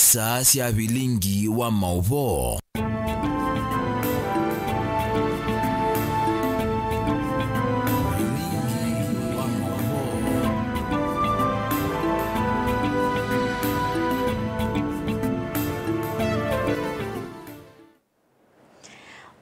isa cia bilingi wa mauvo.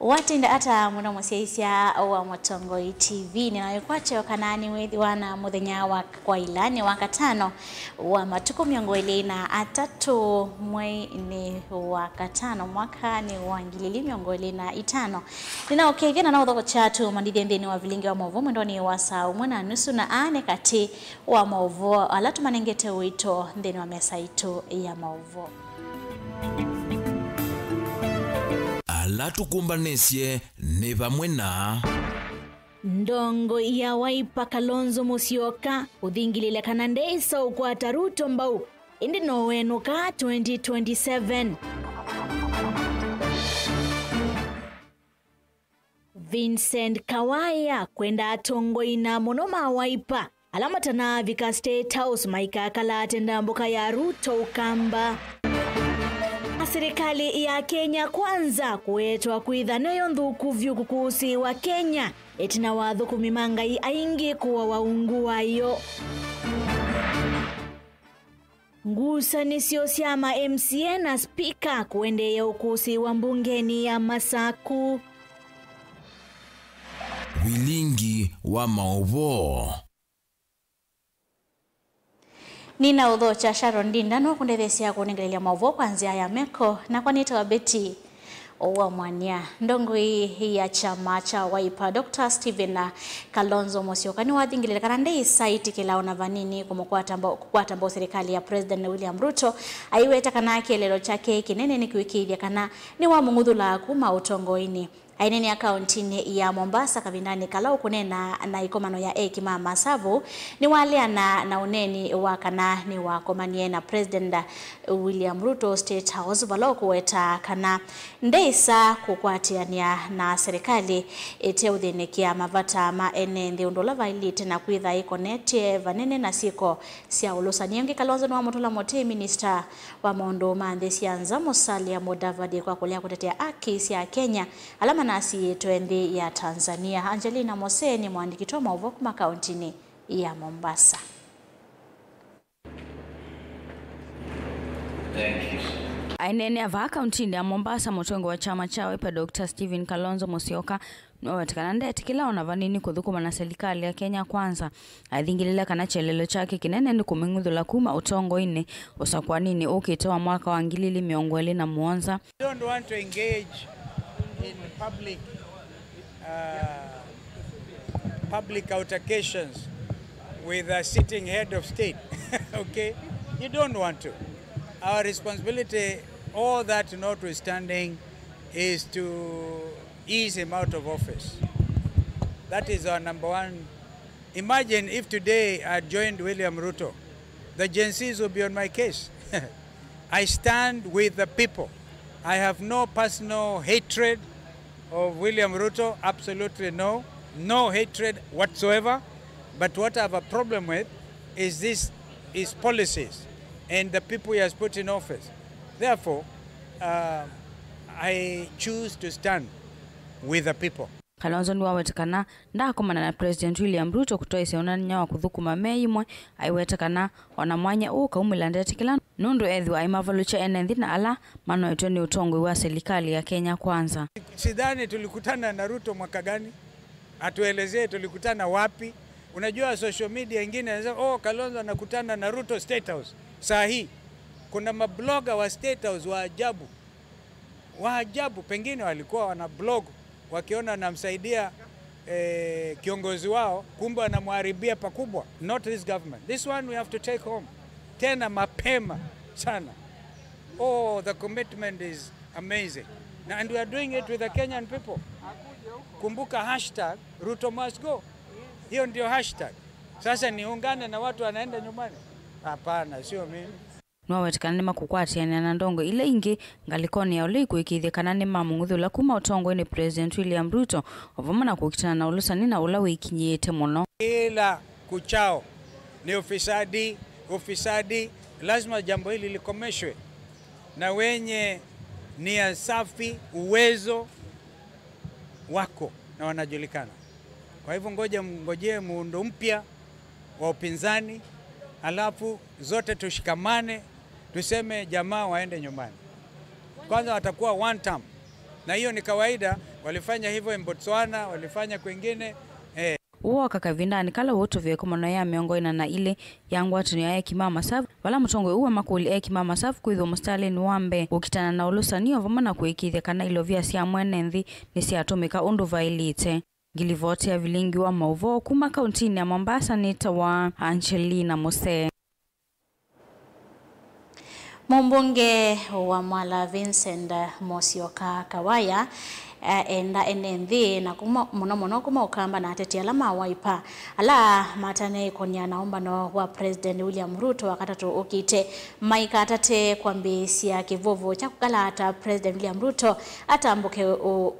Watinda ata muna musiaisia wa Motongoi TV ninayokwache wakanani wethi wana muthenya wa kwa ilani wa katano wa matuko miongo ili na atatu mwezi wa katano mwaka ni wa ngilili miongo ili na itano ninaokegena na udhoko chatu mandidhi ndini wa vilingi wa mauvo mwendoni wa saa umuna nusu na ane kati wa mauvo alatu manengete wito ndini wa mesa itu ya mauvo. Latukumbanesye ne pamwe na ndongo ya Wiper Kalonzo Musyoka uthingilile kana ndeiso ukwata Ruto mbau indi nowenuka 2027. Vincent Kawaya kwenda atongoina monoma Wiper alamatana vika State House maika kala atenda mboka ya Ruto ukamba. Serikali ya Kenya kwanza kuetwa kuidhaneyo nthuku vyukukusi wa Kenya etina watho kumimangai aingi kuwa waungu wayo. Ngusanisio siama MCA na speaker kuendea ukusi wa mbungeni ya Masaku. bilingi wa mauvo. Nina udho cha Sharon Dindano kundethesia kuningilia mauvo kwanzia ya Meko na kwa nita wa Beti Owa Mwania. Ndongo hii ya chama cha Wiper Dr. Stephen Kalonzo Musyoka ni wathingilile kana ndei saiti kilao na vanini kukwata mbo serikali ya President William Ruto aiweta kana kielelo chake kinene ni kuikithia kana ni wa munguthula kuma utongoini. Aineni akaunti ya Mombasa kabindani kalau kunena na ikomano ya Kimama Savu ni wale na uneni wakana ni wakomanie na President William Ruto State House baloku weta kana ndeisa kukwatiania na serikali eteudhinikia mavata ma ene ndiundola vailite na kuitha ikonete vanene na siko sia ulusaniengi. Kalonzo ni wa Mutula Mote minister wa maondo mandesi anza Musalia Mudavadi kwa kulia kutetea haki sia Kenya alama nasi tuendi ya Tanzania. Angelina Mose ni mwandiki mauvo kuma kauntini ya Mombasa. Ainene ava kauntini ya Mombasa mutongo wa chama cha Wiper Dr. Stephen Kalonzo Musyoka watikana ndeti kilao na vanini kuthukuma na serikali ya Kenya kwanza aithingilile kana chelelo chake kinene ni kuminguthula kuma utongoini usakwa nini ukitoa mwaka wa ngilili miongo ili na muonza. Don't want to engage in public altercations with a sitting head of state. Okay, you don't want to. Our responsibility, all that notwithstanding, is to ease him out of office. That is our number one. Imagine if today I joined William Ruto, the Gen Zs will be on my case. I stand with the people. I have no personal hatred of William Ruto, absolutely no. No hatred whatsoever. But what I have a problem with is his policies and the people he has put in office. Therefore, I choose to stand with the people. Kalonzo ni wawetakana ndakomana na President William Ruto kutoa iseonania wa kuthukuma meimwe aiwetakana wanamwanya ukaumila ndeti kila nundu ethi wa imavalucha enendi na ala mano etu ni utongwe wa serikali ya Kenya kwanza. Sidhani tulikutana na Ruto mwaka gani? Atuelezee tulikutana wapi? Unajua social media ingine wanasema Kalonzo anakutana na Ruto State House. Saa hii kuna mabloga wa State House wa ajabu pengine walikuwa wana blog wakiona namsaidia kiongozi wao kumbe anamharibia pakubwa. Not this government. This one we have to take home. Tena mapema sana. The commitment is amazing. And we are doing it with the Kenyan people. Kumbuka hashtag Ruto must go. Hiyo ndio hashtag. Sasa niungane na watu wanaenda nyumbani? Hapana, sio mimi. Nwawetikana ni makukwatiania na ndongo ile ingi ngalikoni ya uliku ikithia kana ni mamunguthula kuma utongo ni President William Ruto ovamana kukitana na ulusani na ula wikinyete muno. Ila kuchao ni ufisadi, lazima jambo hili likomeshwe. na wenye nia safi, uwezo wako na wanajulikana. Kwa hivyo ngojee muundo mpya wa upinzani, alafu zote tushikamane, tuseme jamaa waende nyumbani. Kwanza watakuwa one term, na hiyo ni kawaida, walifanya hivyo Botswana, walifanya kwingine. Uo kakavindani kala woto vye kumano ya miongoina na ile yangu watu ni ya kimama safu wala mtongo uwa makuli ya kimama safu kuidho mustali nuambe ukitana na ulusa niyo vumana kuikithia kana ilo vya siya mwene nthi ni siya atumika undu vailite. Gilivote ya vilingi wa mauvo kuma kauntini ya Mombasa nita wa Angelina Mose. Mumbunge wa Mwala Vincent Musyoka Kawaya enda enenthi na muno kuma ukamba na ateti alama Wiper ala matane ikonia naomba no wa President William Ruto wakatatu ukite maika atate kwambisia kivovo cha kukalata President William Ruto atambuke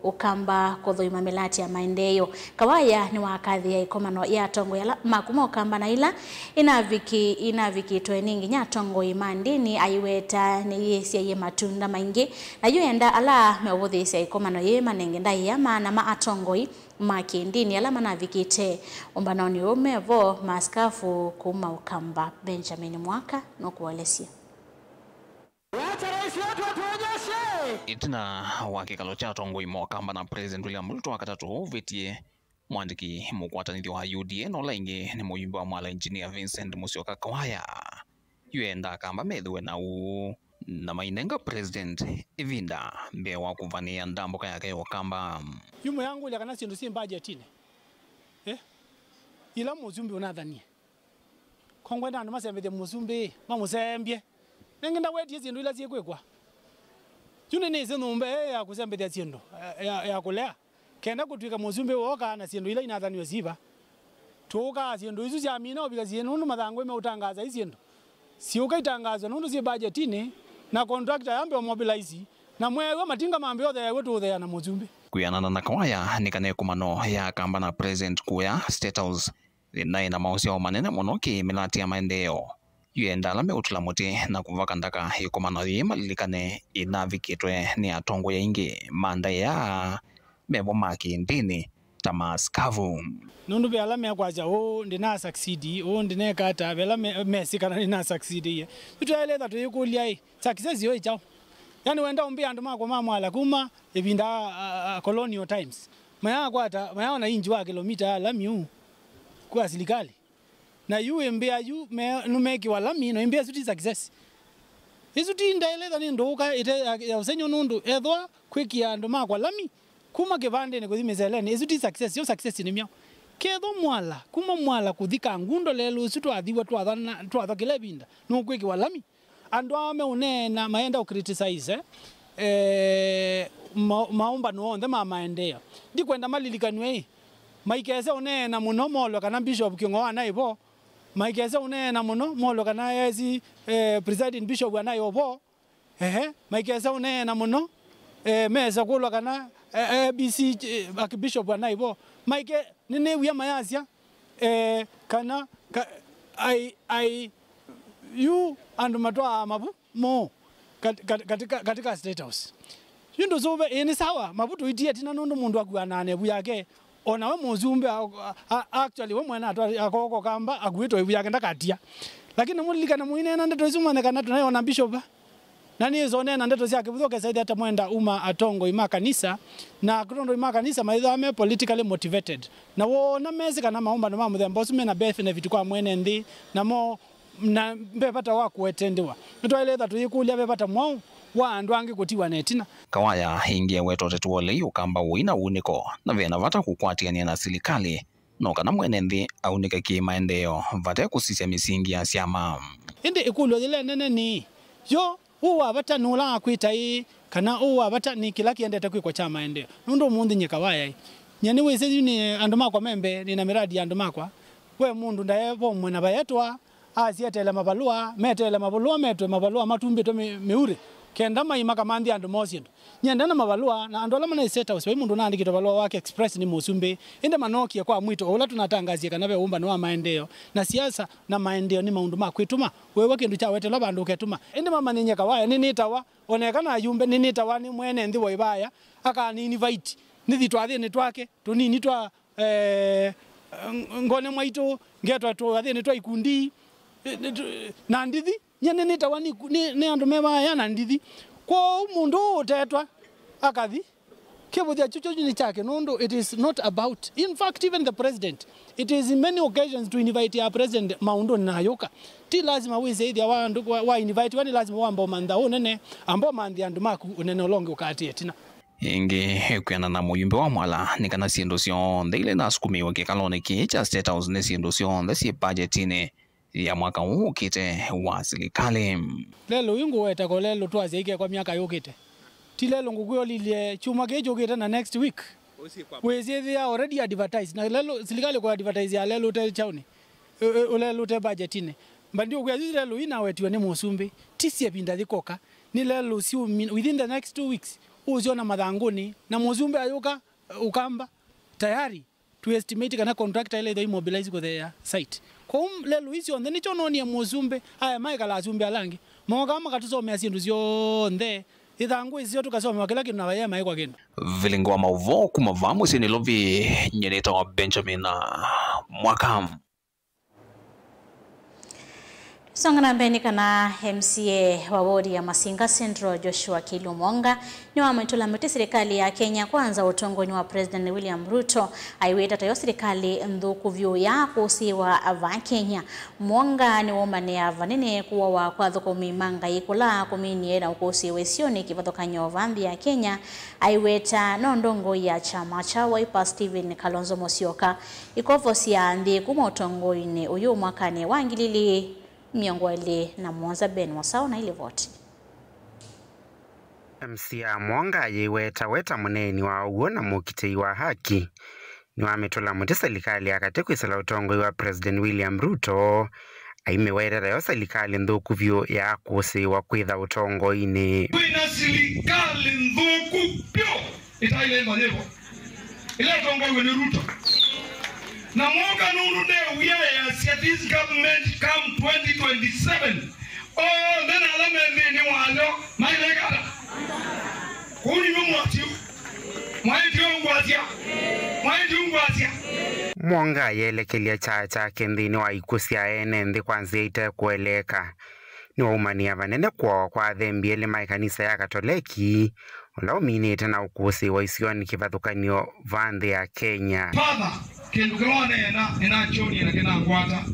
ukamba kuthuima milati ya maendeleo. Kawaya ni wakadhi ya ikomano ya tongo ya makuma ukamba na ila inaviki tweningi nya tongo imandini aiweta ni yesia ye matunda maingi na yuenda ala mewuthi ya ikomano ye manengenda yama na maatongoi makindini alama na vikite umbanaoni umevo maskafu kuma ukamba Benjamin Mwaka no kuwalesia. Itina wakikalo cha tongoi mwakamba na President William Ruto wakatatu vetie mwandiki mukwatanithii wa UDA no laingi ni muyimbi wa Mwala Engineer Vincent Musyoka Kawaya yuenda kamba medhuwe na mainenga President ivinda mbe wa kuvania ndamboka yake wakamba yumo yangu ile kana sindu si budgetine ila muzumbi unadhania kongwenda ndo masembete muzumbi mamusembye nengenda weti sindu ila siyekwekwa yune ne sinumbe ya kusembete sindu ya kulea kenda kutwika muzumbi woka na sindu ila inadhaniwa ziba toka sindu izu cia mina obika sindu ndo mathangwe me utangaza isindu si ukaitangaza ndo si budgetine na contractor yambe mobilize na mwewe matinga mambe yothe yetu ya na muzumbi kuyanana na Kawaya nikane kumano ya kamba na President kuya State House na ina mausio manene muno ki milati ya maendeleo yuenda lame utulamuti na kuvaka ndaka ikumano yima lilikane inavikitwe ni atongo ya ingi manda ya mebo maki ndini tamaskavu nundu be alame akwaja ndina succeed ndine kata bela Messi kana ndina succeed ye tutayeleza tuyikulia success yo ichao yani wenda umbi andu mako mamwala kuma ebinda colonial times maya kwata maya na inji wa kilomita lamiu kwa serikali na yu mbia yu numeki wala mino mbia suti success isuti ndaeleza ni ndoka ite ya usenyo nundu ethwa kwikia andu mako lami kuma kivande ne kuthimizeleni isuti success yo success ni myo ketho Mwala kuma Mwala kuthika ngundo lelo sutu athiwa twathwa kilebinda no kwiki walami andu ame unena maenda ukriticize maomba nuonde maendeleo ndikwenda malilikanwe maikeze unena muno molo kana Bishop Kingo anaibo maikeze unena muno molo kana yezi presiding bishop anaibo maikeze unena muno meza kulwa kana BC Bishop anaibo maike nene uya mayasia kana you and matwa mabu mo katika State House yundo zobe eni sawa mabuto itia tina nondo mundu akuanane bu yake ona we muzumbe actually we mwana akoko kamba agwito ibu yake ndakatia lakini mulikana muine na ndeto zumane kana tunaiona bishop nani zone na ndeto zake buthoke zaidi hata mwenda uma atongo ima kanisa na kutondo ima kanisa maitha ame politically motivated na wona mezi kana maomba no mamuthemba usume na Beth na vitu kwa mwene ndi na mo na mbepata wako wetendewa nitwaeleza tuyikulia bepata mwao wa andu angi kutiwa netina Kawaya ingie weto tetuole ukamba uina uniko na vena vata kukwatiania na serikali no kana mwene ndi aunike ki maendeleo vata kusisia misingi ya siama indi ikulo ile nene ni yo uwa bata nula akwita kana uwa bata ni kila kiende takwiko cha maendeleo ndo mundi nyekawaya nyani wese ni andu makwa membe ni na miradi ya andu makwa we mundu ndaevo mwena bayetwa asietele mabalua metele mabalua metwe mabalua matumbi to meure kenda maima kamandi andu mosindu nyenda na mabalua na andu ala mana State House mundu naandikitwa balua wake express ni Musumbi inde manokia kwa mwito ula tunatangazia kana be umba no maendeleo na siasa na maendeleo ni maundu makwituma wewe kindu cha wetela bandu uketuma inde mama ninyeka waya ninitawa onekana ayumbe ninitawa ni mwene ndi woibaya aka ni invite nithi twathini twake tunini twa ngone mwaito ngetwa twathini twa ikundi na ndithi nyene nitawa ni andu mebaya na ndithi kwa mundu utetwa akathi kibuthia chucho ni chake nondo. It is not about, in fact even the president, it is in many occasions to invite our president maundu nayoka ti lazima wize idhi wandu wa invite wani lazima wamba manda unene ambo mandi andu maku unene olonge ukatie tina ingi kwena na muyumbe wa mwala nikana siendo sionthe ile nasukumiwa kikalone ki cha State House ne siendo sionthe si budgetine ya mwaka huu ukite wa serikali. Lelo ingo weta ko lelo twazeike kwa miaka yokite ti lelo ngukuyo lilie chuma kejo kite na next week wezi they are already advertised na lelo serikali kwa advertise ya lelo te chauni lelo te budgetine mbandio kwa lelo ina wetiwe ni Musumbi tisi pinda thikoka ni lelo si within the next 2 weeks uziona madhanguni na Musumbi ayoka ukamba tayari to estimate kana contractor ile they mobilize kwa the site kwa lelo hizo onde nicho noni ya Musumbi aya maika la Musumbi alangi moga makatuzo sindu zionde ithangu izio tukasoma kila kintu na wayema iko kintu vilingo mauvo kumavamu sini lovi nyeneta wa Benjamin Mwakam. Songana mbeni kana MCA wa wodi ya Masinga Central Joshua Kilumonga ni wa mwitula mwiti serikali ya Kenya kwanza utongoni wa President William Ruto aiweta tayo serikali ndhuku vyu ya kusiwa ava Kenya. Mwonga ni womane ya vanene kuwa wa kwa dhoko mimanga ikula kumini na ukusiwe sioni kipatoka nyovambi ya Kenya aiweta nondongo ya chama cha Wiper Stephen Kalonzo Musyoka ikovosi ya ndi kuma utongoni uyu mwakane wangilili miongwele na Mwanza Ben Wasao na ile vote. MCA Mwonga yeweta weta muneni wa uona mukitei wa haki ni wametola muti serikali akate kwisala utongo wa President William Ruto aimeweta yo serikali ndhuku vyo ya kusiwa kwitha utongo ini kwina serikali ndhuku pyo itailenda yevo ile utongo ni Ruto na Mwonga nuru de uya this government come 2027 oh then alame ni walo mailekada kuni mumwatiu mwaiti ungwatia Mwonga yelekelia chacha kendini wa ikusia ene ndi kwanzi ite kueleka ni waumania vanene kwa thembi ele maikanisa ya Katoliki ula uminite na ukusi wa isioni kivathukanio vande ya Kenya. Father kindu kirone na inachoni na kinangwata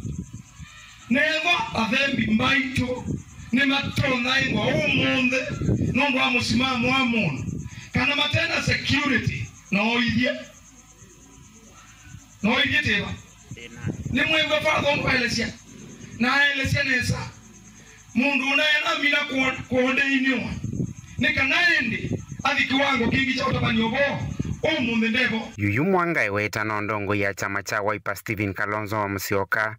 neva athembi mbaito ni matona ingwa umunthe nondu wa musimamo wa mundu kana matenda security no idie teba ni mwembe father onkwelesia na elesia nesa mundu unaena mina kuonde inyo ni kanaende athi kiwango kingi cha utabanyobo umunthe ndevo yuyu Mwanga iweta nondongo ya chama cha Wiper Stephen Kalonzo Musyoka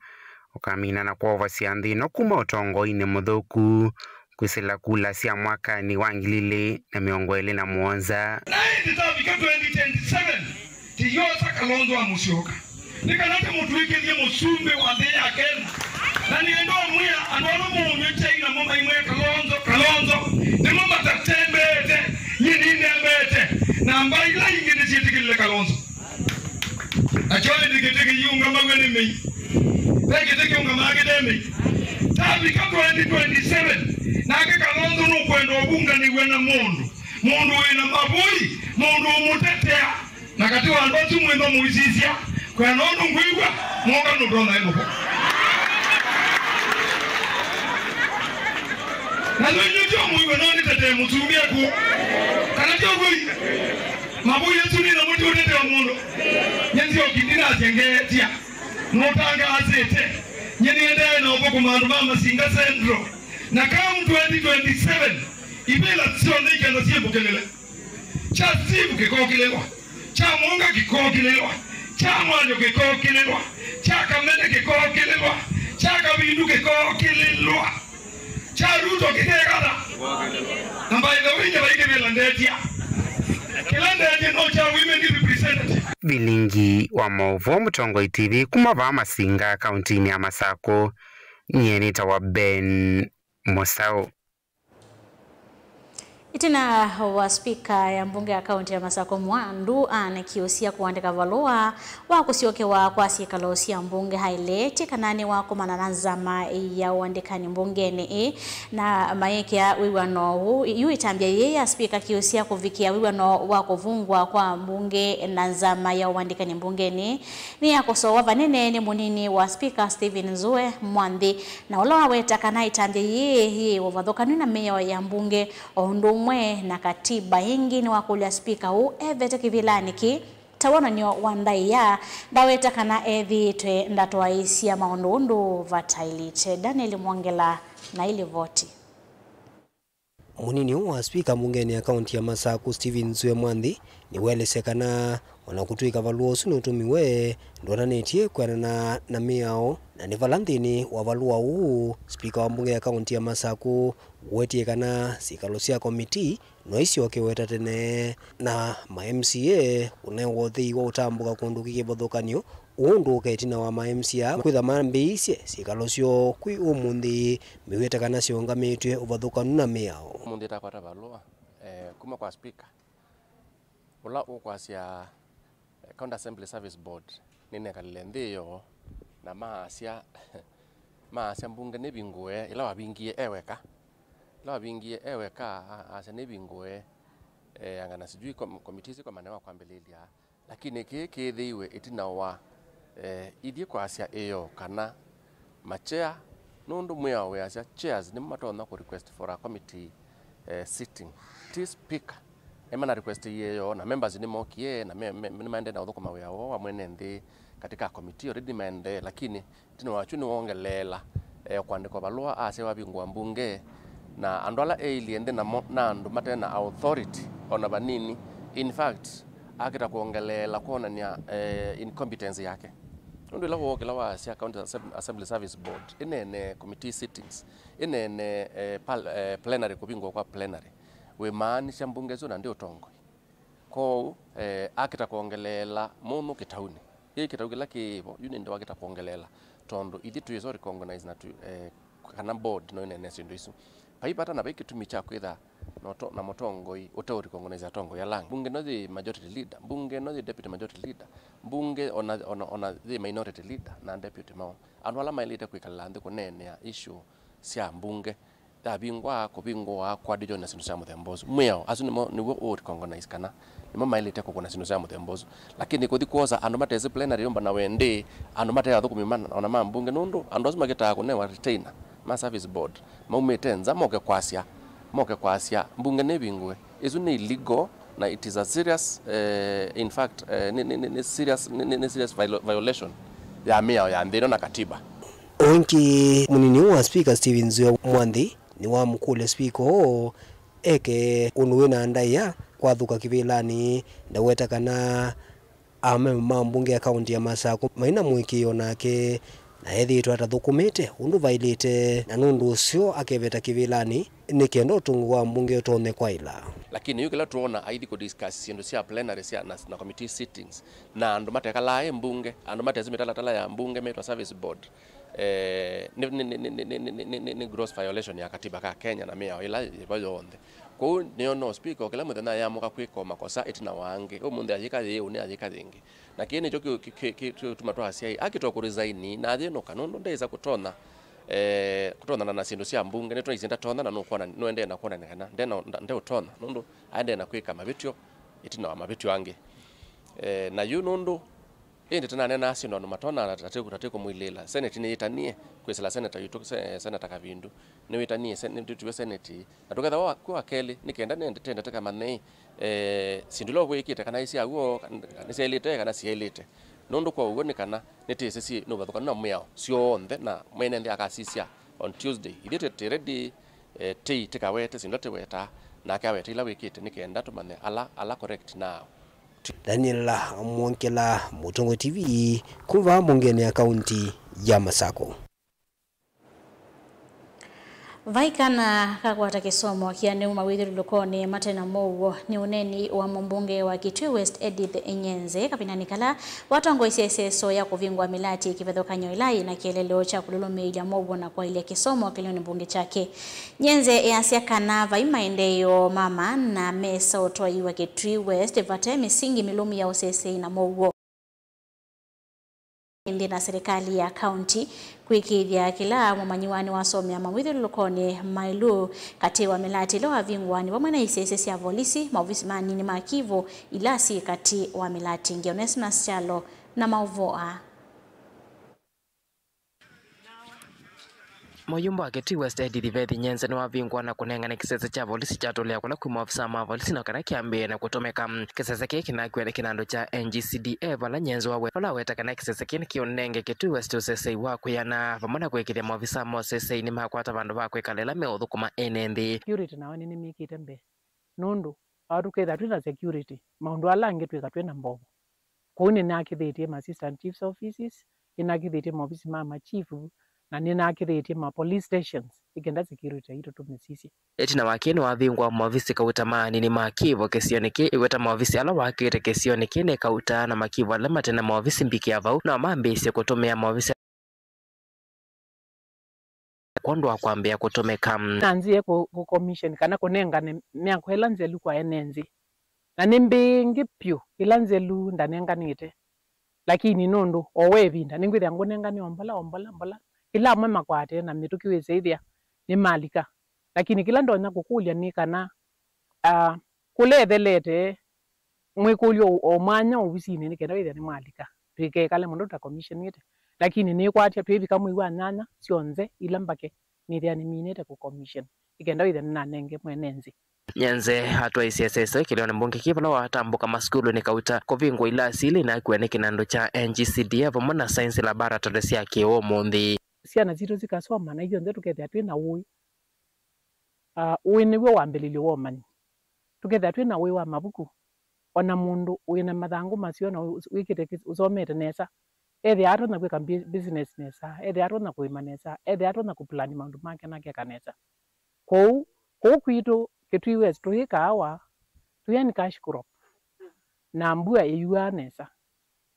ukamina na kwa oversia nthino kuma utongo ine muthuku kwisila kula sia mwaka ni wangilile na miongwele na Mwanza na itafika 2027 tiyosa Kalonzo wa Musyoka nikanate mutuikithie Musumbi wa thi ya Kenya na niendo mwia andono munyete ina mama imwe Kalonzo ni mama tatembete nyini nembete na mbaila ingine chitikile Kalonzo achole dikitiki yunga magwene mei dikitiki yunga magede mei tabika 2027 nake Kalonzo nukwenda obunga niwe na mundu wina mabui mundu umutetea na kati wandozi mwendo muizizia kwa nono ngwigwa Mwonga nudona ino na nyo mwiwe noni tete mutumia ku kana tyo guli mabu yetu ni na muti utete wa mundu nyenzi okindina azengetia notanga azete nyeni ende na obo kumandu mama Masinga Central na kama 2027 ibela sionde ikenda sibukelele cha sibu kikokilelwa cha Mwonga kikokilelwa cha Mwanjo kikokilelwa cha Kamene kikokilelwa cha Kabindu kikokilelwa cha Ruto kikekada And by the way, Vilingi wa Maovo Mutongoi TV kumava Masinga kauntini ya Masako nyenita wa Ben Mosao. Itina wa spika ya mbunge ya kaunti ya Masako Mwandu anakiusia kuandika valua wa kusiokewa kwa sikalosi ya mbunge haileti kanani wako mananazama ya uandikani mbungeni na maekea wiwano yu itambia yeye spika kiusia kuvikia wiwano wa kuvungwa kwa mbunge na nzama ya uandikani mbungeni ni ya kusowa vanene ni munini wa spika Stephen Nzue Mwandhi na uloa weta kana itambia yeye wavadhokanu na meya ya mbunge Ondumwe na katiba ingi ni wakulia spika huu Evete Kivilani ki tawana nyo wandai ya daweta kana evi twe ndatoa isi ya maundu vatailite. Daniel Mwangela na ili voti. Munini wa spika mbungeni ya kaunti ya Masako Stephen Nzue Mwandhi ni welesekana wanakutuika valuo sunutumiwe ndwananetie kwenana na miao na ni valanthini wa valua uu spika wa mbunge ya kaunti ya Masako wetie kana sikalosia komiti no isioke weta tene na ma MCA unewothi wa utambuka kundu kikibothokanio undu ketina wa ma MCA kwitha mambiisie sikalosio kwi umundi miweta kana siongamitwe uvathukanu na miao mundi takwata valua kuma kwa spika ula ukwasia County Assembly Service Board nine kalilenthio na maasia mbunge nebingue ila wabingie eweka asa nebingue angana sijui komitisi kwa manewa kwambelilia lakini kithiwe itina wa idie kwasia iyo kana machea nundu mwao we asia chairs ni matona ku request for a committee sitting ti speaker emana request yeyo na members ni mokie na maende na uthukuma wao wa mwene nthi katika committee already maende lakini tino wachu ni wongelela kwandikwa balua ase wabingwa mbunge na andwala aliende na andu matena authority ona banini in fact akita kuongelela kuonania incompetence yake ndio lawo kila wa Asia County Assembly Service Board inene committee sittings inene plenary kubingwa kwa plenary we maanisha mbunge zona ndio tongo ko akita kuongelela muno kitauni hii kitauni laki yuni ndio akita kuongelela tondo idi tu yezo recognize na tu kana board no inene sindo isu paipata na biki tumicha kwitha noto na motongoi uto recognize tongo ya lang bunge no the majority leader bunge no the deputy majority leader bunge ona the minority leader na deputy mao anwala mailite kwikala ndi kunene ya issue sia mbunge tabingwa kubingwa kwa dijo na sinu sia muthembozo mweo asu niwo o recognize kana nimo mailite ko kuna sinu sia muthembozo lakini kuthi koza andu mateze plenary yomba na wende andu mataya thukumima ona mambunge nundu andu asu magita ko ne wa retainer ma service board maumetenza moke kwasia mbunge nebingwe isu ni illegal na it is a serious in fact ni serious violation ya miao ya ndino na katiba onki munini wa speaker Stephen Nzue Mwandhi ni wa mkule speaker eke unuwena ndaya kwa thuka kivilani ndaweta kana amema mbunge ya kaunti ya Masako maina mwikio nake na ethi twathathukumite undu vailite na nundu ucio akeveta kivilani nikendo tungu wa mbunge tone kwa ila lakini yukila tuona aidi ko discuss sindu sia plenary sia na committee sittings na andu matekala ya mbunge andu matezimita tala ya mbunge metwa service board ni gross violation ya katiba ka Kenya na mea ila yonde ko niono speaker kila muthena ya muka kwiko makosa itina wange umunde ajika ye une ajika thingi na kini cyo tumatwa cia akitwa ku resign na thino kanondo ndeza kutona na sindu cia mbunge netwa izinda tona na nukwana no ende na kuona kana nde utona nundu aende na kwika mabitio itina wa mabitio ange na yu nundu indi tena nena asindo no matona tateko mwilela senate ni itanie kwesela senator yuto senator Kavindu ni itanie senate senate atogetha kwa keli nikenda nende tenda taka manei sindulo wikite kana isi aguo ni selite kana sielite nondo kwa ugo nikana netese si no bathoka na myao sio nthe na mwene ndi akasisia on Tuesday idite ready tikawete sindote weta na akawete ila wikite nikenda tumane ala correct now. Daniel Mwangela, Mutongoi TV, kuva mbungeni ya kaunti ya Masako. Vaikana kakwata kisomo kiane umawithiri lukoni matena mowo ni uneni wa mbunge wa Kitui West Edith Nyenze kapinanikala watongo iseseso ya kuvingwa milati kivethokanyo ilai na kieleleo cha kululumilia mowo na kwa ile kisomo kilioni mbunge chake. Nyenze yasiakana vaimaendeyo mama na mesa utoi wa Kitui West vate misingi milumi ya usese na mowo ndi na serikali ya county kuikithia kila mumanyiwani wasomya mawithiri lukoni mailu kati wa milati lo avingwani wamwe na isese ya polisi maofisi manini makivu ilasi kati wa milati Onesmus Chalo na mauvoa. Moyumbo wa Kitui West Edith Nyenze ni wavingwa na kunengana kisese cha polisi cha tolea kula kwa maafisa ma polisi na kana kiambie na kutomeka kisese kiki na kwenda kinando cha NGCDF wala Nyenze wawe wala weta kana kisese kiki kionenge Kitui West usese wa kuyana pamoja kwekile maafisa mo sese ni makwata bandu bakwe kalela meodhu kuma NND security na wani nimi kitembe nundu aruke that security maundu ala ngetwe katwe na mbogo kuni na kithetie ma assistant chiefs offices ina kithetie ma office ma chief na nina kithetie ma police stations ikenda security ito tumisisi eti na wakini wavingwa maofisi kautamani ni makivo kesioniki iweta maofisi ala wakite kesioniki ne kauta na makivo ala matena maofisi mbiki avau na mambisi kutumia maofisi kondo akwambia kutomeka nanzie ku commission kana kunengane miako elanzelu kwa enenzi na nimbingi pyu ilanzelu ndanenganite lakini nondo owevinda ningwithia ngunengani ombola ila mwe makwate na mitukiweze ithia ni malika lakini kila ndonya kukulia ni kana kulethelete mwikulio omanya obusini ni kenda ithia ni malika twike kale mundu ta commission ite lakini ni kwatia twivika mwiwa nyanya sionze ila mbake ni thia ni minete ku commission ikenda ithia na nenge mwenenzi Nyenze hatwa ICSS kiliona mbunge kivala watambuka maskulu ni kauta kuvingwa ila asili na kuene kinando cha NGCDF mwana science laboratory sia kio mundi siana zito zikasoma na hiyo ndetu kethe atwe na uwi niwe wambelile womani tukethe atwe na uwi wa mabuku ona mundu uina mathangu masio na wikite usomete nesa ethe ato na kweka business nesa ethe ato na kuima nesa ethe ato na kuplani maundu make na keka nesa kou kwitu Kitui West tuhika awa tuyani cash crop na mbua eyua nesa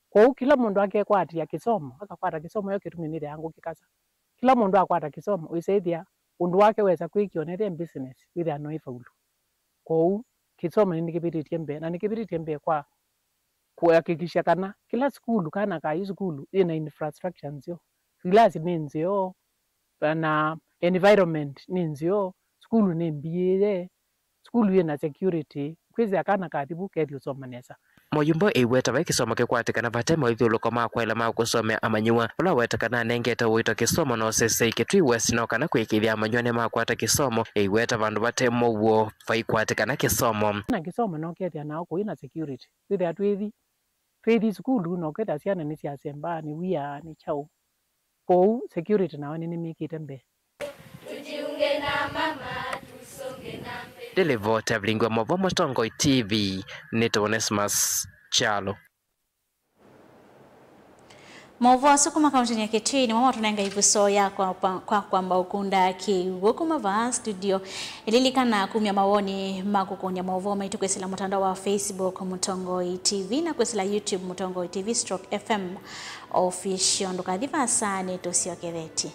kou kila mundu akekwatia kisomo akakwata kisomo yo kituminire yangu kikasa kila mundu akwata kisomo uisethia undu wake weza kwikionethe business witha no ifaulu kou kisomo ni kibiritie mbe na nikibiritie mbe kwa kuhakikisha kana kila skulu kana ka skulu ina infrastructure nzio class ni nzio na environment ni nzio skulu ni mbiye skulu ina security kwizi akana katibu kethi usomanesa Moyumbo iweta vai kisomo kekwatikana vatema ithuluko makwela makusomea amanyiwa wala wetakana nengeta wito kisomo no sese Kitui West no kana kwikithia amanywane makwata kisomo iweta vandu vatema uo vaikwatikana kisomo na kisomo no kethia nao kuina security kwithi atwithi skulu no ketha ciana ni cia semba ni wia ni chau kou security nao ni mikite mbe tujiunge na mama tusonge na Delevota Blingwa Movomo Tongo TV Onesmus Chalo. Mauvo sukuma kaunti ya Kitui ni mama tunenga ivuso ya kwa ukunda kiwoko mava studio ililikana kumya mawoni makukonya mauvo maitu kwesila mtandao wa Facebook Mutongo TV na kwesila YouTube Mutongo TV /FM official ndukadhiva sana tosiokereti.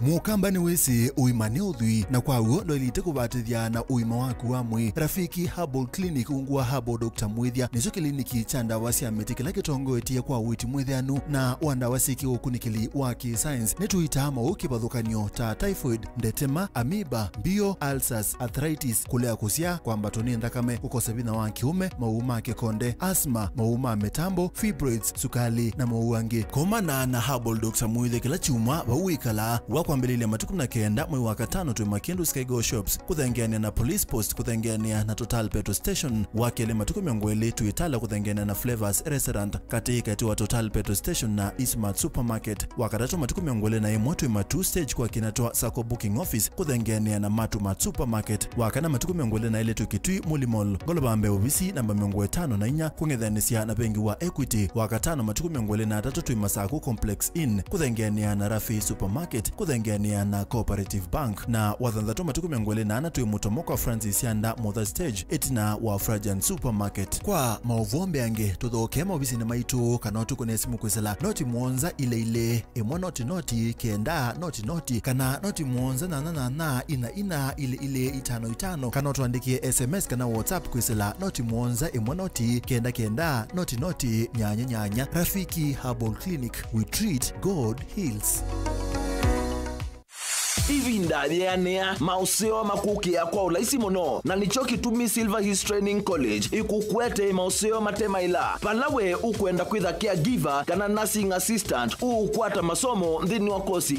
Mukambani wese uimane udhui na kwa uo doilite kubatithia na uima waku wa mwi Rafiki Herbal Clinic ungwa Herbal Dr. Mwithia nicho kliniki cha ndawa cia miti kila kitongoetie kwa witi mwithianu na wandawa siki ukunikili wa ki-science nituita mauki bathukanio ta typhoid, ndetema, amoeba, bio, ulcers, arthritis, kulea kusia kwa mbatoni ndakame, kukosa bina wa kiume, mauma kikonde, asthma, mauma metambo, fibroids, sukali na mauangi. Komana na Herbal Dr. Mwithia kila chuma wawikala wakwa kwambililia matuku na kenda mwezi wa katano twi Makindu Skygo Shops kuthengeania na Police Post kuthengeania na Total Petrol Station wakele matuku miongweli tuitala kuthengeania na Flavors Restaurant katika wa Total Petrol Station na Eastmart Supermarket wakatatu matuku miongweli na imotwe matu stage kwa kinatoa Sako Booking Office kuthengeania na Matumat Supermarket wakana matuku miongweli na ile tukitui Mulimol golobambe ubisi namba miongwe 5 na 4 kungethanisia na bengi wa Equity wakatano matuku miongweli na tatu twi Masaku Complex Inn kuthengeania na Rafi Supermarket kuthengeania na Cooperative Bank na wathanthatu matuku miongweli na ana twi Mutomoko Francis Yanda Mother Stage etina wa Frajan Supermarket kwa mauvombe ange tuthoke maubisi na maitu kana tukone simu kwisela noti muonza ile emwa noti kenda noti kana noti muonza na ina ile 55 kana tuandikie SMS kana WhatsApp kwisela noti muonza emwa noti kenda noti nyanya Rafiki Herbal Clinic, we treat, God heals. Ivinda lianea mauseo makukia kwa ulaisi mono na nicho kitumi Silver Hills Training College ikukwete mauseo matema ila palawe ukwenda kwitha caregiver kana nursing assistant ukwata masomo ndini wa kosi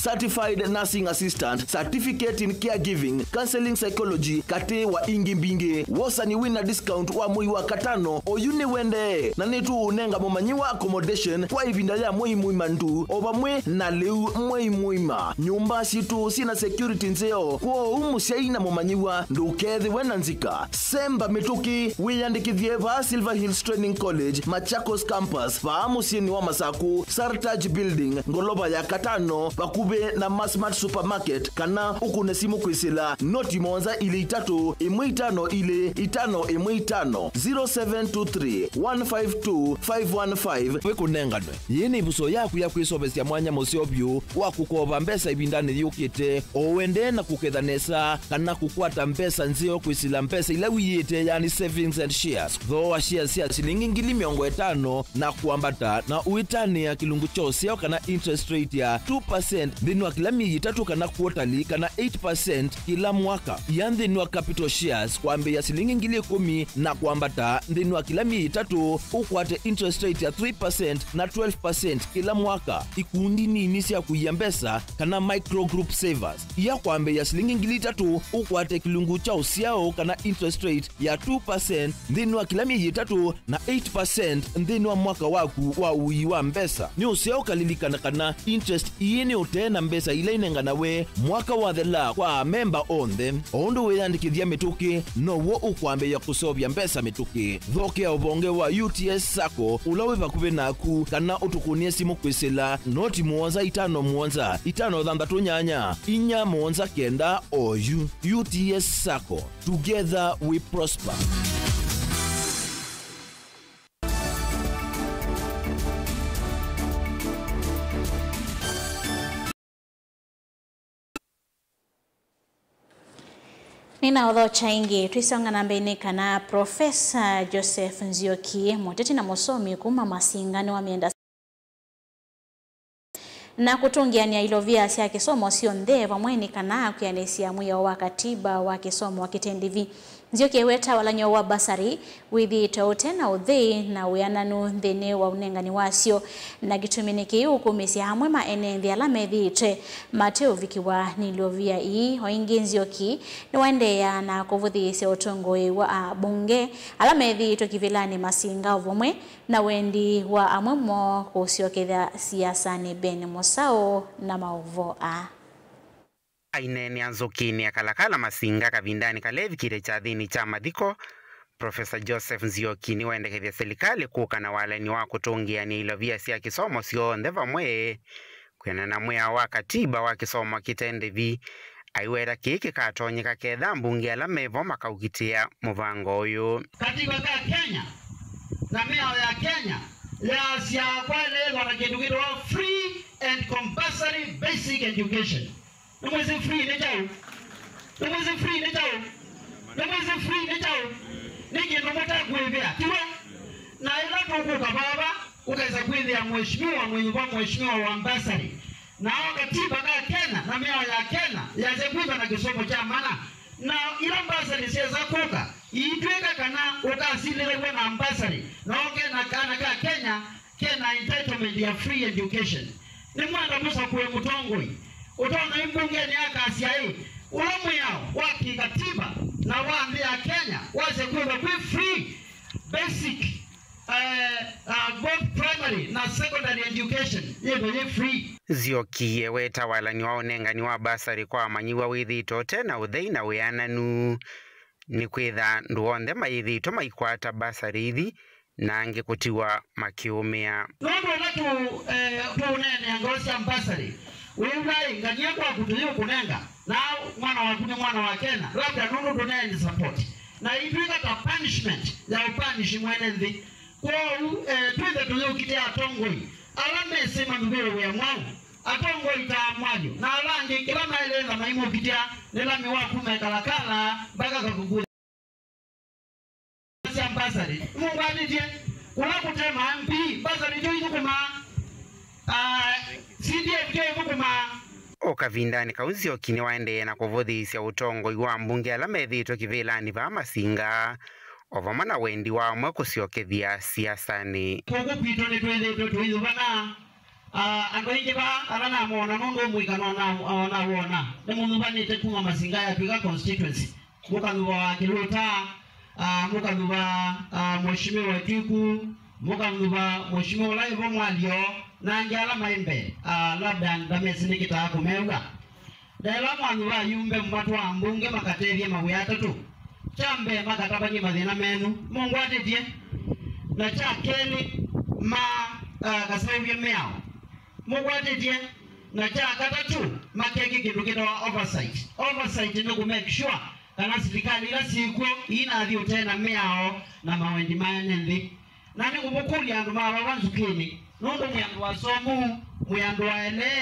Certified Nursing Assistant, Certificate in Caregiving, Counseling Psychology kate wa ingi mbinge wosa ni winner discount wa mui wa katano oyuni wende na nitu unenga momanyiwa accommodation kwa ivinda ya mui mandu obamwe na leu mui nyumba situ sina security nzeo kwa umusiaina momanyiwa ndukethi wenanzika semba mituki wiyandikithie va Silver Hills Training College Machakos Campus va amusini wa Masaku Sartaj Building ngoloba ya katano bakube na Massmart Supermarket kana ukune simu kwisila noti monza ile 3 imwitano ile 5 imwitano 0723 152 515 wekunenganwe yini buso yaku ya kwisobesia mwanya mosiobyu wa kukoba mbesa ibindane yukite owende na kukethanesa kana kukwata mbesa nzio kwisila mbesa ila wiyete yani savings and shares though shares ya shilingi 500 na kuambata na uitani ya kilungu choseo kana interest rate ya 2% dhinwa kila miyi 3 kana quarterly kana 8% kila mwaka yandhinwa capital shares kwambe ya shilingi 10,000 na kuambata dhinwa kila miyi 3 ukwate interest rate ya 3% na 12% kila mwaka ikundi nini ya kuyambesa kana micro group savers ya kwambe ya shilingi 3 ukwate kilungu cha usiao kana interest rate ya 2% dhinwa kila miyi 3 na 8% dhinwa mwaka waku wa uiwa mbesa ni usiao kalilikana kana interest iyene utena mbesa ila inengana we mwaka wa thela kwa member on them ondo we yandikithia mituki no wo ukwambe ya kusobya mbesa mituki thoke obonge wa UTS Sako ulawe bakube naku kana utukunie simu kwisila noti muonza 5 thandatu nyanya inya muonza kenda oyu UTS Sako together we prosper. Nina odho chaingi tuisonga na mbeni kana Professor Joseph Nzioki muteti na musomi kuma masingani wa mienda na kutungiania ilovia sia kisomo sio ndeva mweni kana kuyanesia mwiyo wa katiba wa kisomo wa kitendivi Nzioki weta walanyo wa basari withi tote na udhi na uyananu ndene wa unengani wasio na gituminiki ukumisi hamwe maenenthi ala methite Mateo vikiwa nilovia hoingi Nzioki ni waendea na kuvuthi se utongoi wa bunge ala methito kivilani masinga uvumwe na wendi wa amwemo kusioketha siasani Ben Mosao na mauvoa ainene Nzioki akalakala masinga kavindani kalevi kire cha dhini cha madhiko Professor Joseph Nzioki ni waendekethia serikali kukana walani wa kutungia ni ilovia sia kisomo sio ndeva mwe kwena na mwe wa katiba wa kisomo kitendevi aiwera kiki katonyeka ketha mbunge ala mevo makaukitia muvango uyu katiba ka Kenya na mea ya Kenya ya sia kwale wanakedugirwa free and compulsory basic education. Numwezi free ne jao. Niki nomota kuivia. Kiwa na ila tuku kababa ukaweza kuivia mheshimiwa wa ambassador. Na katiba ka Kenya na mea ya Kenya ya zekuiva na kisomo cha maana na ila ambassador siweza kuka itweka kana ukasilile na ambassador na na kana ka Kenya entitlement ya free education. Ni mwanda musa kuwe mutongoi utonga imbunge ni akasi hii ulamu yao wa kikatiba na waambia Kenya waze kuwa free basic both primary na secondary education yeye free. Ziokie wetawalani wa onengani wa basari kwa manyiwa withito tena uthei na weananu ni kwitha nduonthe maithito maikwata basari ithi na ngikutiwa makiumia nondo latu tuunene ngosi basari wewe ngania kwa kutuyo kunenga na mwana wa kuni mwana wa Kenya labda nondo tunene support na ipika ta punishment ya upanishi mwenenzi kwa twende tuyo kitia atongoi alame sema mbele ya mwangu atongoi ta mwajo na alange kila maeleza maimo kitia nilami wa kume kalakala mpaka kakugula basari mungu anitie kuna kutema MP basari jo ikuma CDF jo ikuma okavindani kauzio kini waende na kuvuthisya utongo wa mbunge ala methitwe kivilani va masinga ovamana wendi wa mwe kusiokethia siasani koko kwito ni twendetwe tuithubana ando ingi ba arana mona nondo mwikano na wona ni mundubanite kuma masinga ya piga constituency mukanuba wa Kiluta mukanuba mheshimiwa Tiku mukanuba mheshimiwa Laivo Mwalio na njala maimbe labda ndamesi nikita kumeuga dela mwanuba yumbe mwatu wa mbunge makatevye mabuya tatu chambe makatabanye mathina menu mungu atetie na cha keli ma kasawye meao mungu atetie na cha katatu makeki kindu kitawa oversight ni ku make sure kana serikali ila siku ina thio tena meao na mawendi manenthi na ni kubukulia andu maba wanzukini nondo myandu wa somu myandu wa ele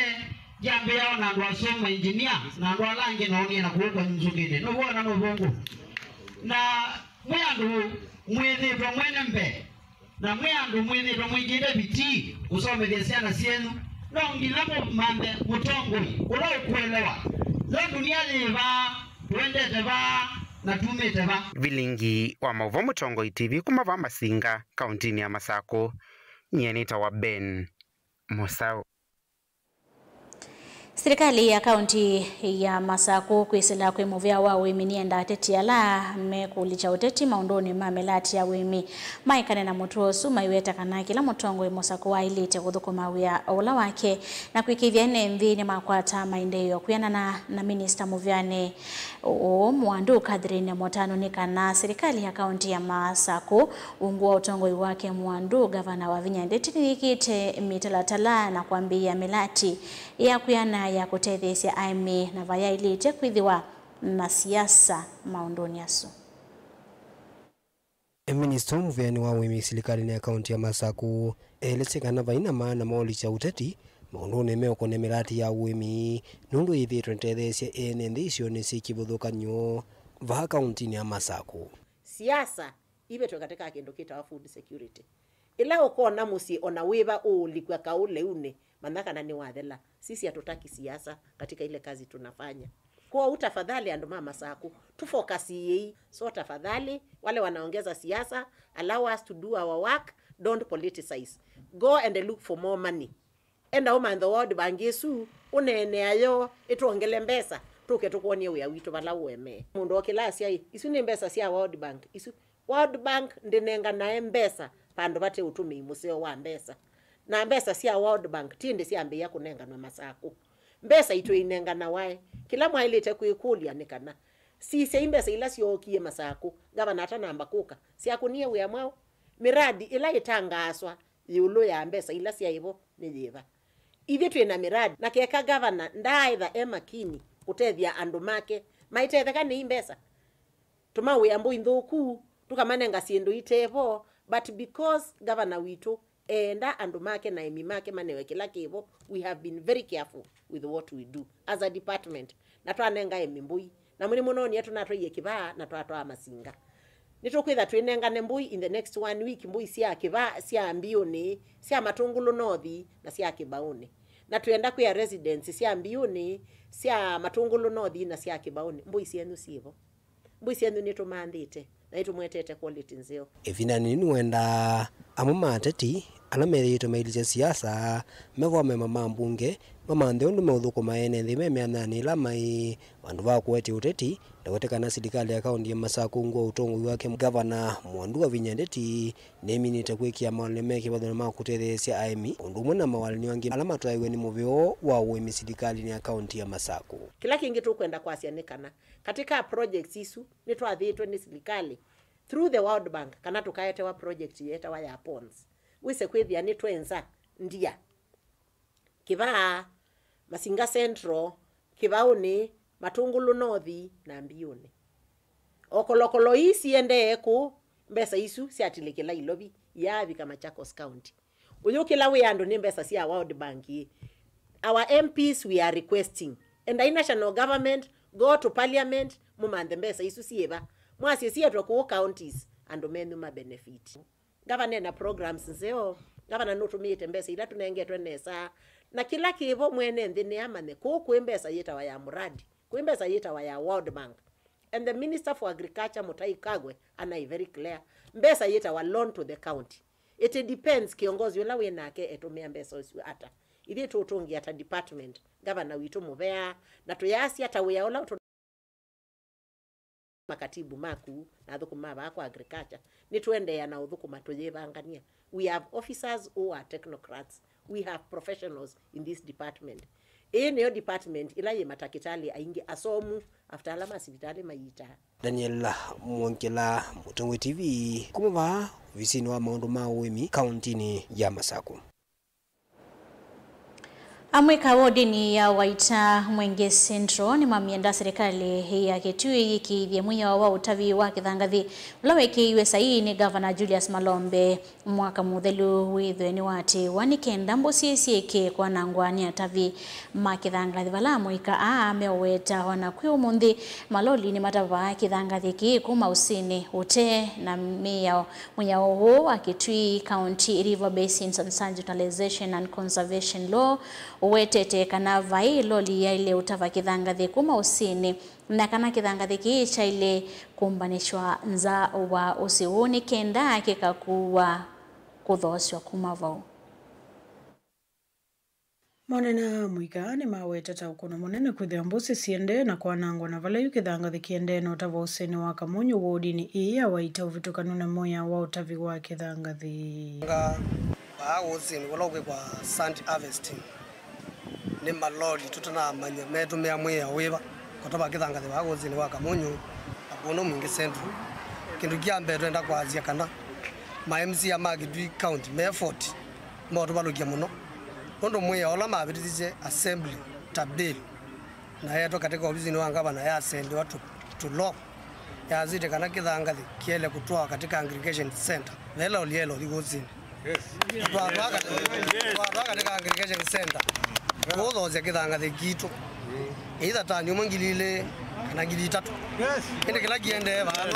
jambe yao na andu wa somu engineer na andu alange naonie na kuwekwa nzukini no bona no bongo na mwandu mwithitwa mwene mbe na mwandu mwithitwa mwingine biti usomethia ciana cienu no ngilamo mambe mutongoi ula ukuelewa zo dunia yiva twendete va na tumete va. Vilingi wa mauvo Mutongoi TV kumava masinga kauntini ya Masako nyenita wa Ben Mosao. Serikali ya kaunti ya Masako kwisila kwimuvya wa wimi nienda tetiala mekulicha uteti maundoni mamelati ya wimi maikane na mutuosu maiweta kana kila Mutongoi Masako wa ilite kuthukuma wia ola wake na kwikithia nemvi makwata maendeleo kuyanana na Minister Muvyane Mwandu Catherine Motano nikana serikali ya kaunti ya Masako ungua utongoi wake Mwandu gavana wa Vinya Ndeti nikite mitalatala na kuambia melati ya kuyana ya kutethesia aimi na vaya ilite kwithiwa na siasa maundoni asu. Minister Muvyane wa wimi serikali ya kaunti ya Masako elesekana vaina maana maulicha uteti maundoni meko ne mirati ya wimi nundu ithitwe ntethesia ene ndisio ni sikivuthukanyo va kaunti ya Masako. Siasa ivetwe katika kindu kita food security ila ukona musi ona wiva ulikwa kaule une manaka na ni wathela sisi hatutaki siasa katika ile kazi tunafanya. Kwa utafadhali andu mama Masako tufocus hii so tafadhali wale wanaongeza siasa allow us to do our work, don't politicize, go and look for more money. Enda uma in the world bangisu unene ayo ituongele mbesa tuke tukuonie uya witu bala ueme mundu okilasi ai isu ni mbesa sia World Bank isu World Bank ndinenga na mbesa pandu bate utumi museo wa mbesa na mbesa sia World Bank tinde sia ambia kunenga na Masako mbesa itu inenga na wae kila mwailete kuikulia nikana si mbesa ila siokie Masako gavana hata namba kuka sia kunie uya mwao miradi ila itangaswa yulo ya mbesa ila sia hivyo ni yiva ivi twina miradi na keka gavana ndaitha emakini kutethia andu make maitetheka ni mbesa tumawe ambu inthuku tukamanenga sindu itevo but because gavana witu enda andu make na emi make manewe kila kivo we have been very careful with what we do as a department na twanenga emi mbui na muni munoni yetu natwe kiva na twatwa masinga nitukwitha twinenga ne mbui in the next 1 week mbui sia kiva sia mbioni sia matungulu nothi na sia kibaoni na tuenda kwa residence sia mbioni sia matungulu nothi na sia kibaoni mbui sienu sivo mbui sienu nitumandite na itumwetete quality nzio evina nini wenda amuma ateti ala merito mailicha siasa mevo mema mbunge mamanthe undu mauthuko maene nthi memeanani ila mai vandu va kuete uteti ndawetekana serikali ya kaunti ya Masaku ngwa utongoi wake gavana Mwandu wa Vinyandeti neminite kwikia mawalini meke vathana ma kutetheesya aimi undu umwe na mawalini wangi ala matwaiwe ni muveo wa uimi serikali ya kaunti ya Masaku. Kila kingi tukwenda kwasianikana katika projects isu ni twathitwe ni serikali through the World Bank kana tukaetewa project yetawa ya ponds wise kwithia ni twenza ndia Kivaa Masinga Central Kivauni Matungulu Northi na Mbiuni okolokolo isi ende ku mbesa isu siatilikila ilobi yavi kama Machakos County uyukila we ando ni mbesa sia World Bank. Our MPs we are requesting and the national government go to parliament mumande mbesa isu sieva mwasi sietwa ku counties ando menu ma benefit governor na programs nzeo governor nutumite mbesa ila tunengetwe nesa na kila kivo mwene nthini amane kuimbesa yetawa ya muradi kuimbesa yetawa ya World Bank. And the Minister for Agriculture Mutai Kagwe ana very clear mbesa yetawa loan to the county. It depends kiongozi yula wenake etumia mbesa usiwe ata ili tutungi ata department governor witu muvea na tuyasi ata weaola makatibu maku na thukuma bako agriculture ni tuende ya na uthukuma tuyevangania. We have officers who are technocrats. We have professionals in this department. Eneo department ila ye matakitali aingi asomu after alama sivitali mayita. Daniel Mwonkela, Mutongwe TV, kumuva visini wa maundu ma uimi kauntini ya Masaku. Amweka wodini ya Waita Mwenge Central ni mamienda serikali ya Kitui ikithie mwiya wa utavi wa kithangathi ulaweke iwe sahihi ni Governor Julius Malombe mwaka muthelu withweni wati wanikenda mbosi sieke kwa nangwani atavi ma kithangathi vala mwika ameweta wana kwi umuthi maloli ni matava kithangathi ki kuma usini ute na mwiya oho wa Kitui County River Basin and Utilization and Conservation Law uwetete kana vai loli ya ile utava kithangathi kuma usini na kana kithangathi ki cha ile kumbanishwa nza wa usiuni kenda akikakuwa kuthoswa kuma vau. Monena mwikani mawetata ukono monene kwithia mbusi siende na kwanangwa na vala yukithangathi kiende na utava usini wa Kamunyu wodini iya Waita uvitukanu na moya wa utavi wa kithangathi. Ba usini waloke kwa sand harvesting ni maloli tutuna manya metu mea mweya wiva kutoba kithangathi ba usini wa Kamunyu akono Mwingi Central kindu kiambe twenda kwazia kana ma MC ya Kitui County me effort mo tubalokia muno ndo mweya ola mabitize assembly tabil na yeto katika ofisi ni wangaba na ya send watu to law ya zite kana kithangathi kiele kutoa katika aggregation center vela olielo ligozini kwa katika aggregation center kwa za kithangathi kitu either tani umangilile kana ngili tatu ende kila kiende balo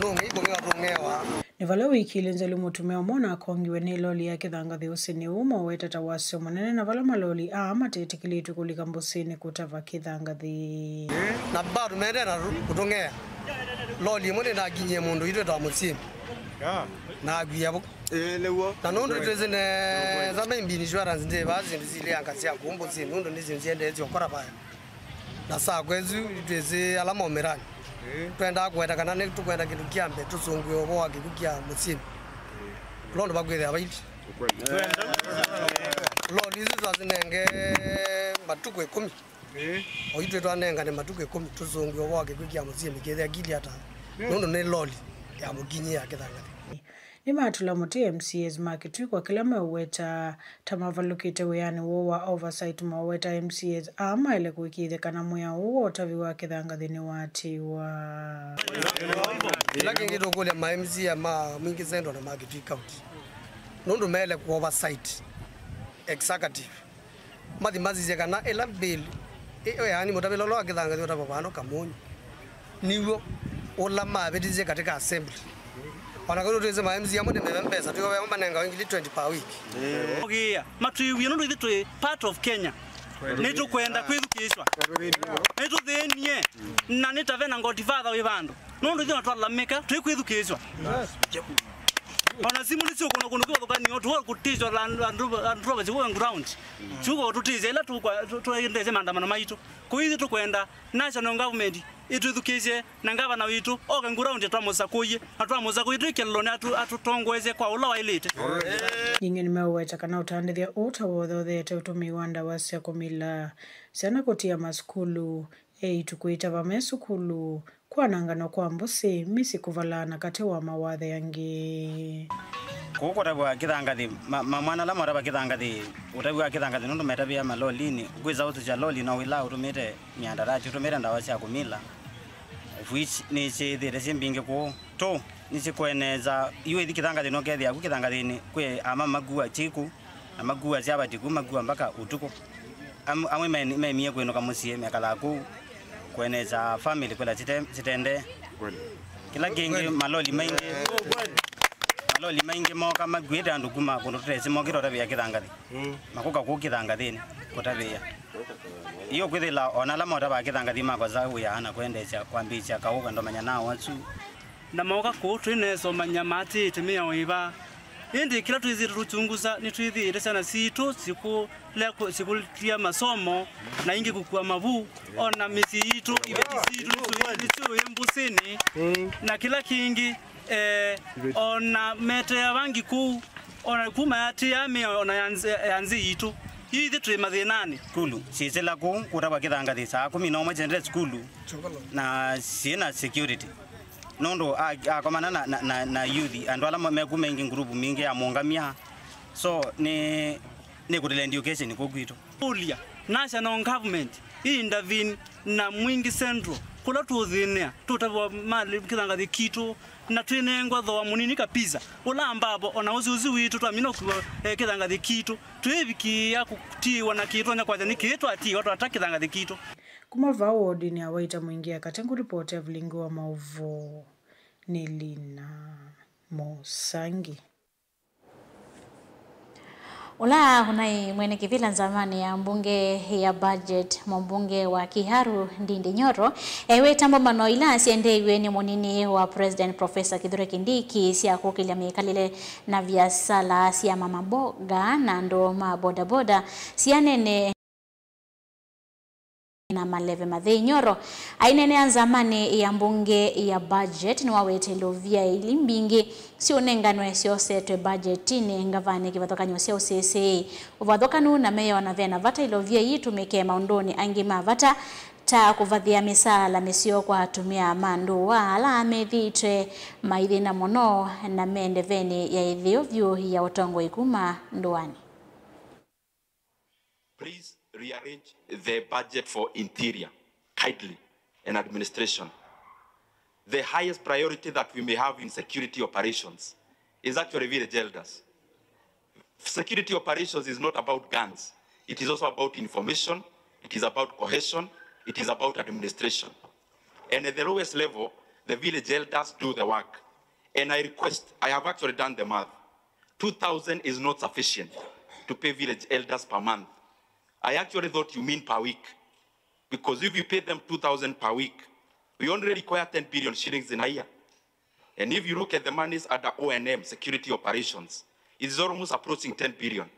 no ngi bonga bongewa ni vala wiki lenzeli mutumeo mona akongiwe ni loli ya kithangathi usini umo wetata wasio manene na vala maloli matetikilitu kulika mbusini kutava kithangathi na bado mende na kutongea loli mwene na ginye mundu ito ta musimu na agiyabo lewo na nondo tezene zama imbini insurance nde bazi ndizile angasi akumbo zini nondo ndizinziende ezo kora baya na saa kwezu teze alama omerani twenda kwenda kana ne tukwenda kintu kiambe tusungwe obo wake kukia musimu londo bagwere abaiti londo izi twazinenge matuko 10 oitwe twanenga ne matuko 10 tusungwe obo wake kukia musimu kethe akili hata nondo ne loli ya muginye ya kithangathi ni matula muti MCAs Kitui kwa kila meweta tamavalukite weyani wowa oversight maweta MCAs ile kuikithe kana muya uwo utavi wa kithangathi ni wati wa lakini ngito kule ma MC ya Mwingi Central na Kitui County nondo mele ku oversight executive mazi kana ela bill yani mutavelo lo kithangathi utava bano Kamunyu niwo ola mabetize katika assembly Wanakuru tuweze ma-MC ya mwende mbeza, tuwe wamba nenga wengili 20 per week. Ogia, matuiwi nundu hithi tuwe part of Kenya. Nitu kwenda kwithukishwa. Nitu thienie, na nitavena ngoti father we bandu. Nundu hithi natualamika, tuwe kwithukishwa. Ona simu ni soko kuno kwa ni watu kutishwa androba ziko ground. Chuko tutize ila tu tuendeze maandamano maitu. Kuizi tu kwenda national government ituthukizie na ngavana witu oga ground twamuza kuyi atwamuza kuyitikelo na atutongweze kwa ula wailite. Ninge nimeweta kana utandithia utawothete utumi wanda wasya kumila sana kutia maskulu tukuita vamesukulu kwanangano kwa mbusi misi kuvalana kati wa mawathe yangi kukotabwa kithangathi mwana la mora bakithangathi utabwa kithangathi nundu metabia malolini gwiza utu cha loli na wila utumite miandarachi utumite ndawa cia kumila which ni cithire cimbinge ku to ni cikweneza iyo ithi kithangathi no kethia ku kithangathini kwi ama magua chiku na magua cia batiku magua mpaka utuko amwe memie kwino kamucie mekala ku kweneza family kula chitende kila kingi maloli maingi moka magwira nduguma kuno trese mokiro tabia kithangathi makuka ku kithangathini kutabia iyo kwithila ona la moda ba kithangathi makoza uya ana kwendesha kwambicha kauka ndomanya nao watsu na moka ku trineso manyamati timia oiva indi kila tuizi tuchunguza ni tuithi sana situ sikulia masomo na ingi kukua mavu ona misi itu ibeti situ embusini na kila kingi ona mete ya wangi ku ona kuma ati ame ona yanzi itu hithi twi mathinani skulu sisela ku kuraba kithangathi saa 11 general skulu na sina security nondo akomana na youth and wala mekume ingi group mingi ya mongamia so ni kudelend education ko gwito ulia national government indavin na mwingi central kula tuthinea tutavwa mali kithangathi kitu na twinengwa thoa munini kabisa ula ambapo ona uzi witu twamino kithangathi kitu twivikia kutiwa na kitu nya kwaja ni kitu ati watu atakithangathi kitu kuma vawodi ni awaita mwingia katengu report ya vlingo wa mauvo Nelina Mosangi. Ula hunai mwene kivila nzamani ya mbunge ya budget mbunge wa Kiharu Ndindi Nyoro ewe tambo mano ila siende iwe ni monini wa President Professor Kithure Kindiki siya kukilia mikalile na vyasala siya mama boga na ndo maboda boda siya nene na maleve mathe Nyoro ainene anzamani ya mbunge ya budget ni wawete lovia ilimbingi si unenganwe siyosetwe budgetini ngavane kivathokanyo sia usese uvathokanu na meya wanavena vata ilovia yitumike maundoni angima vata ta kuvathia misala misio kwa hatumia mandu wala amethitwe maithina mono na mende veni ya ithio vyu ya utongo ikuma nduani. Please rearrange the budget for interior kindly and administration. The highest priority that we may have in security operations is actually village elders. Security operations is not about guns. It is also about information. It is about cohesion. It is about administration. And at the lowest level, the village elders do the work. And I have actually done the math. 2,000 is not sufficient to pay village elders per month. I actually thought you mean per week. Because if you pay them 2,000 per week, we only require 10 billion shillings in a year. And if you look at the monies under O&M, security operations, it is almost approaching 10 billion.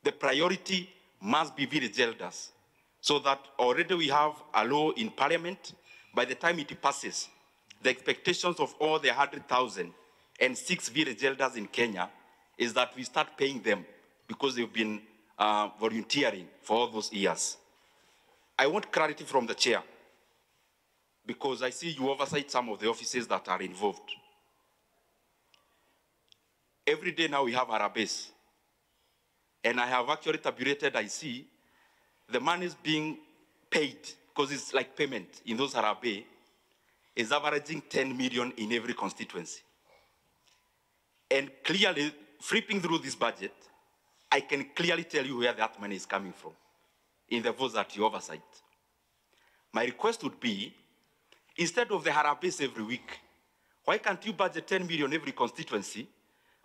The priority must be village elders. So that already we have a law in parliament. By the time it passes, the expectations of all the 100,006 village elders in Kenya is that we start paying them because they've been volunteering for all those years. I want clarity from the chair because I see you oversight some of the offices that are involved. Every day now we have Arabes. And I have actually tabulated, I see, the money is being paid, because it's like payment in those Arabe, is averaging 10 million in every constituency. And clearly, flipping through this budget, I can clearly tell you where that money is coming from in the votes that you oversight. My request would be, instead of the Harabes every week, why can't you budget 10 million every constituency?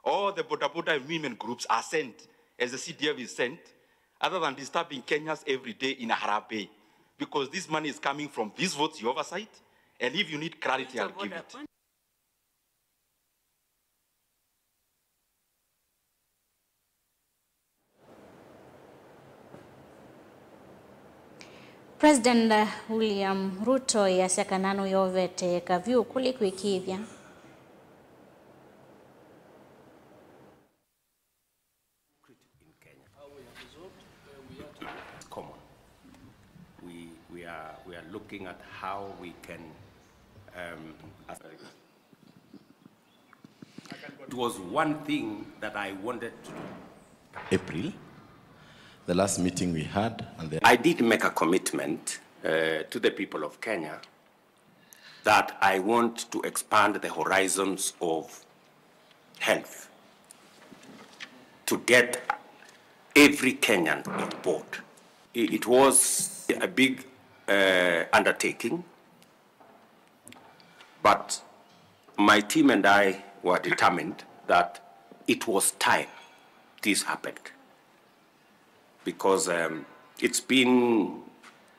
All the boda and women groups are sent, as the CDF is sent, other than disturbing Kenyans every day in a Harabe. Because this money is coming from these votes you oversight, and if you need clarity, I'll give it. President William Ruto yasekanano yovete kavyu kuli kwikithia common. We are looking at how we can. It was one thing that I wanted to do. April, the last meeting we had, and I did make a commitment to the people of Kenya that I want to expand the horizons of health to get every Kenyan on board. It was a big undertaking, but my team and I were determined that it was time this happened, because it's been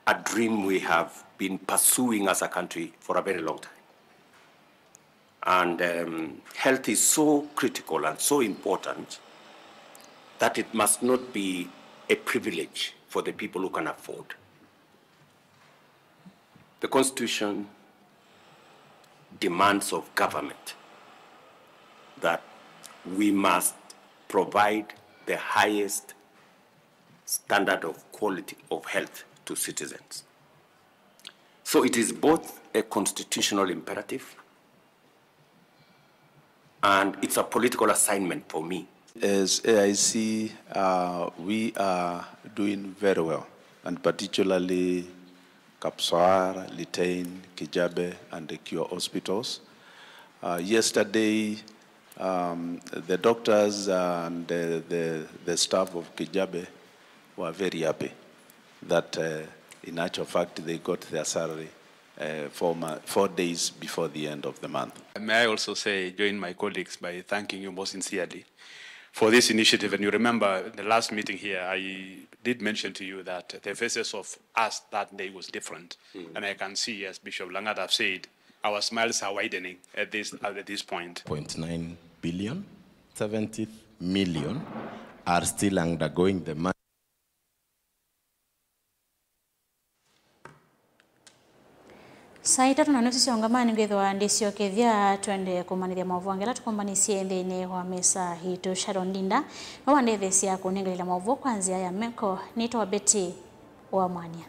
a dream we have been pursuing as a country for a very long time. And health is so critical and so important that it must not be a privilege for the people who can afford. The Constitution demands of government that we must provide the highest standard of quality of health to citizens. So it is both a constitutional imperative and it's a political assignment for me. As AIC, we are doing very well, and particularly Kapsawar, Litein, Kijabe, and the Cure hospitals. Yesterday, the doctors and the staff of Kijabe were very happy that, in actual fact, they got their salary 4 days before the end of the month. May I also join my colleagues by thanking you most sincerely for this initiative. And you remember the last meeting here, I did mention to you that the faces of us that day was different. And I can see, as Bishop Langat have said, our smiles are widening at this point. 0.9 billion, 70 million are still undergoing the money. Saita tunanusi siongamani ngethwa ndisio kethia twende kumanithia mavwangela tukombanisie thini wa mesa hitu Sharon Ndinda no wandethesia kunengelera mavuo kwanzia ya meko nitwa Betty wa Mwanya.